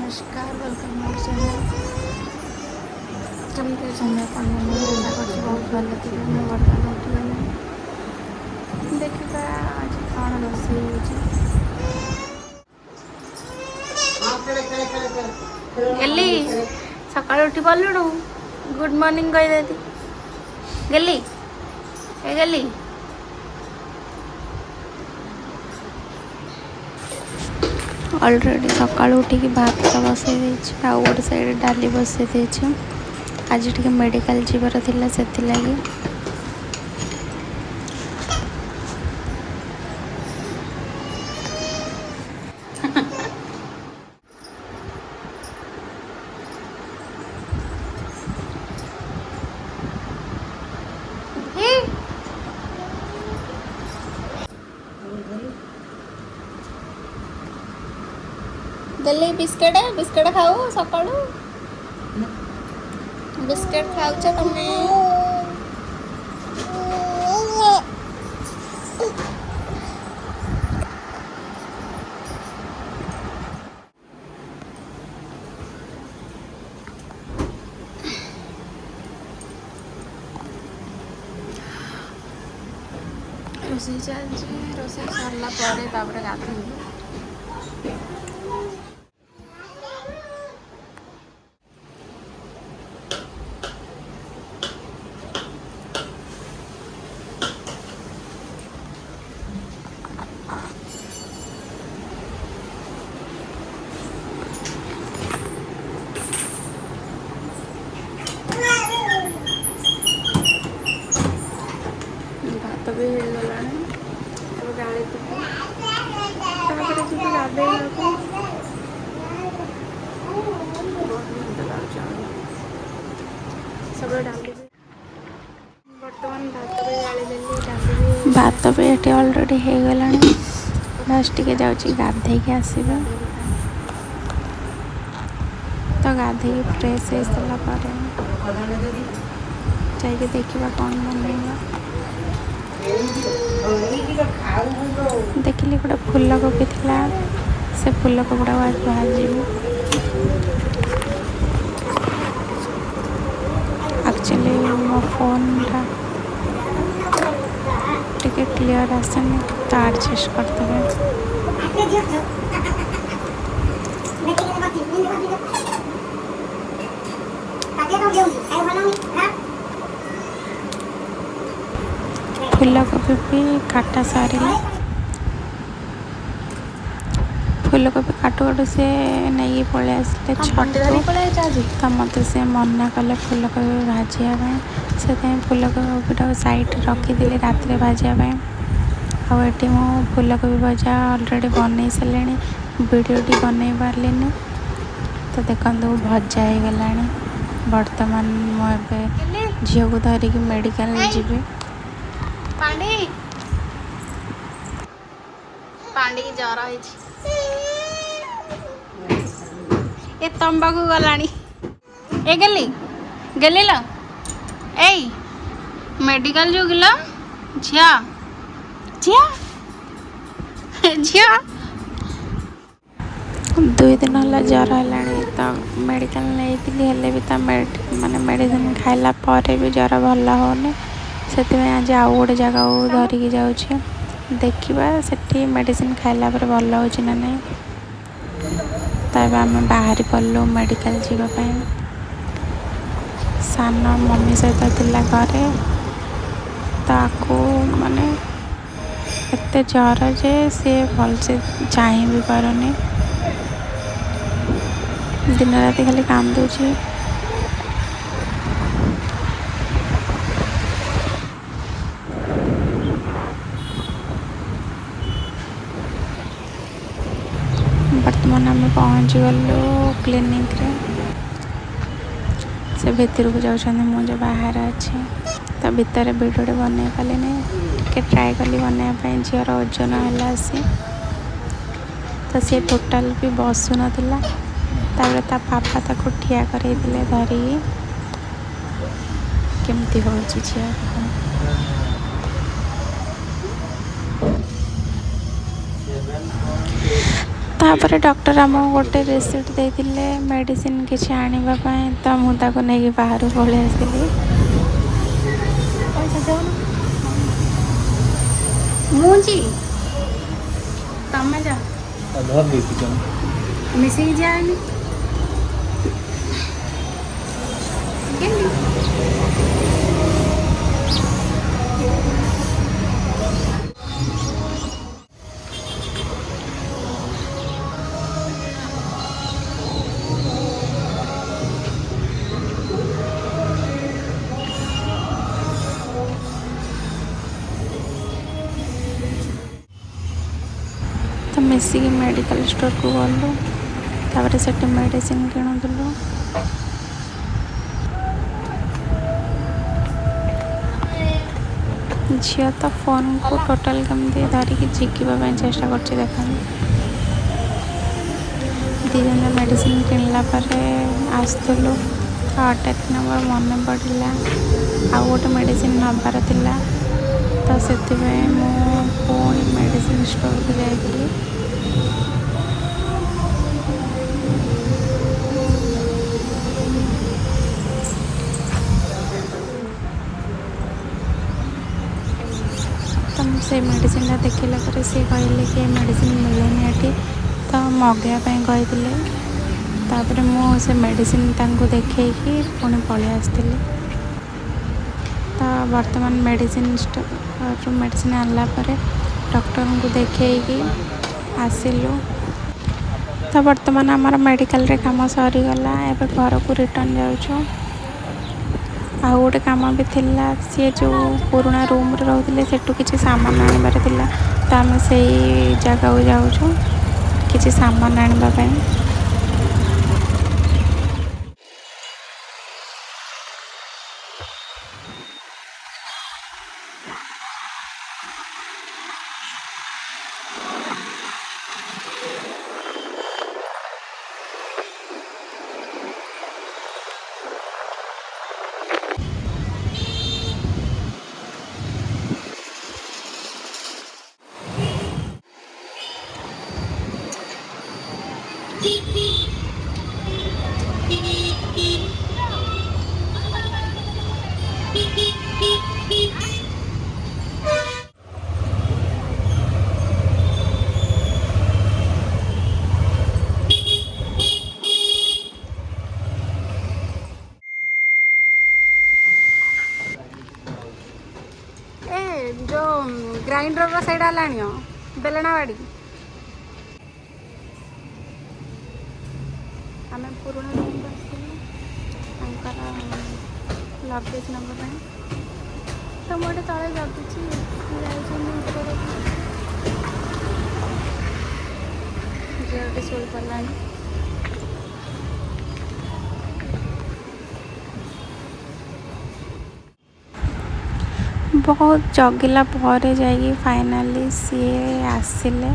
नमस्कार वेलकम मोर चैनल केमती समय आशा कर बहुत भल थे मुझे बर्तमान उठिगले देखा आज कौन रोषे गेली सका उठी पालुणु गुड मॉर्निंग कही दे गेली ए गेली ऑलरेडी सका उठिकी भात बसई आउ गोटे साइड डाली बसई आज टी मेडिकल जीवार थिला से लगी गली बिस्केट बिस्केट खाऊ सका बिस्केट खाऊ तुम रोषे चलती रोषे सरला गाधी भात भी हो गला गाड़ी जी गाधे सब डाली बर्तमान भात भी ये अलरेडी हो गला बस टे गाधे आसबे तो गाधे फ्रेश हो सारा जाइए देखा कौन बनवा देखिली गोटे फूल कोबी थिला से फूल कोबीटा आज भाजी एक्चुअली मो फोन टिके क्लियर आसनी तो एडजस्ट करते फूल कोबी भी काटा सारे फूल कोबी काटू काटू से नहीं पलि आसते तो मत से मना कले फूल कोबी भाजापी से फूल कोबीटा साइड रखीदी रात भाजापी आठी मो फूल कोबी भजा अलरेडी बनई सारे वीडियोटी बनई पारे तो देखो भजा हो गला बर्तमान मुझे झील को धरिकी मेडिकल जी पांडी की जर ए तंबाकू गलानी ए गली गली लो ए मेडिकल जो गिला झिया झिया झिया 2 दिन है जर है तो मेडिकल नहीं भी तो माने मेडिसिन खाइला पर भी जर भल होने से आज आउ गोटे जगह धरिकी जाऊँ देखा से मेडिसिन खाइला पर भल हो ना नहीं तब आम बाहरी पड़लु मेडिकल जीवाई सान मम्मी सहित थिला घरे ताकू माने एते जर जे सी भलसे चाह भी पारुनी दिन राति खाली कांदुची बर्तमान आम पहुँच गलु क्लिनिक रे से भितर को जाऊँ मुझे बाहर अच्छे तो भितर वीडियोटे बनई पारे टे ट्राए कली बनवाई झीर ओजन है सी तो सी टोटाल भी बसु नाला ता पापा ताको ठिया करे धरी केमती हो झील तापर डॉक्टर आमको गोटे रिसिप्ट देते मेडिसिन किसी आनिबा पई तो मु ताको नहीं बाहर पळेई आसिली। पैसा देउन मुजी तमे जा धर देती तुम मिसिक जानी तो मिसिक मेडिकल स्टोर को गलु तापर से मेडिसिन किणुलु। झील तो फोन को टोटाल कमी धरिकी झिकिबा चेष्टा कर देखा दीजन मेडिसिन किणला आसलु हठात मोर मन पड़ा आउ गोटे मेडिसिन नबार थिला तो से पुणी मेडिसिन स्टोर को जाइली। तो से मेडिसिन देखला सी कहले कि मेडिसिन मिलेनि ये तो मगाइवाई कही तापर मुझे मेडिसिन देखी पुणी पलि आसती। तो वर्तमान मेडिसिन स्टोर मेडिसिन आनला डॉक्टर को देखी आसिलु। तो वर्तमान आमर मेडिकल रे काम सरीगला एवं घर को रिटर्न जाऊँ। आउ गोटे कम भी थिला सी जो पुराना रूम रे रहते सेठू किसी सामान आनबार थिला तो आम से जगह को जाऊँ किसी सामान आनवाई। जो ग्राइंडर सैडा लाणी बेलना बाड़ी आम पुराना रूम लगेज नवा तो मुझे तले जगुची झील शोई पड़ा। बहुत जगिला पर जाइए फाइनाली सी आसिले।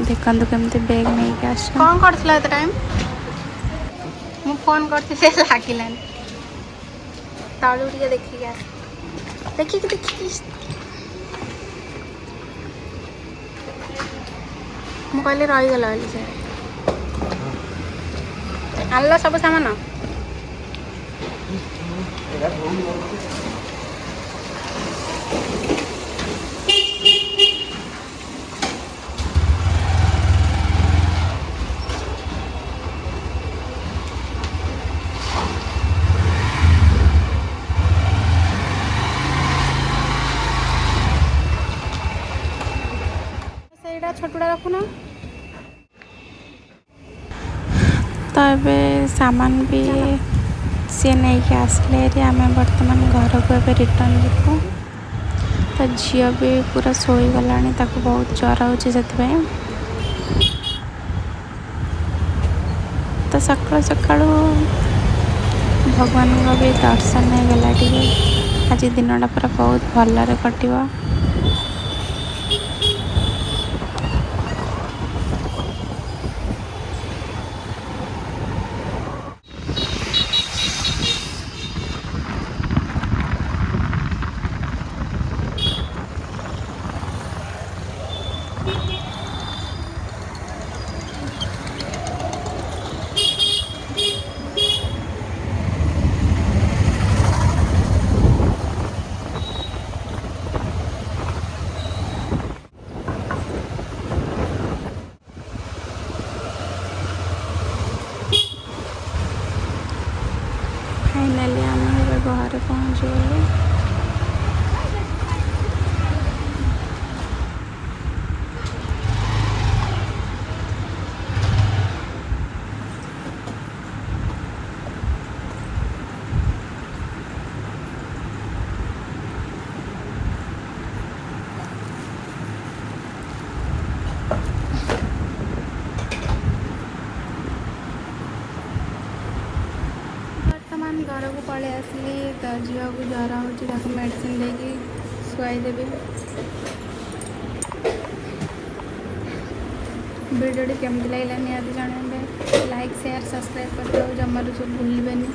देखते केमती बैग नहीं कौन कर टाइम मु फोन करती लगे तलू टे देखिए देखिए मु कहली रहीगला से आनल सब सामान छोटुड़ा रखुना तो ये सामान भी सी नहीं आसले आम बर्तमान घर को ए रिटर्न जीवु। तो झील भी पूरा शोईगला बहुत ज्वर हो तो सकाळु सकाळु भगवान को भी दर्शन हो गला आज दिनटा पूरा बहुत भलरे कटिव। पଳେଇ ଆସିଲି ତ ଝିଅକୁ ଜ୍ୱର ହେଉଛି ତାକୁ ମେଡ଼ିସିନ ଦେଇକି ଶୁଆଇଦେବି। भिडियोटी केमती लगे निहाती जन लाइक शेयर सब्सक्राइब करते जमारू सब भूलबेनि।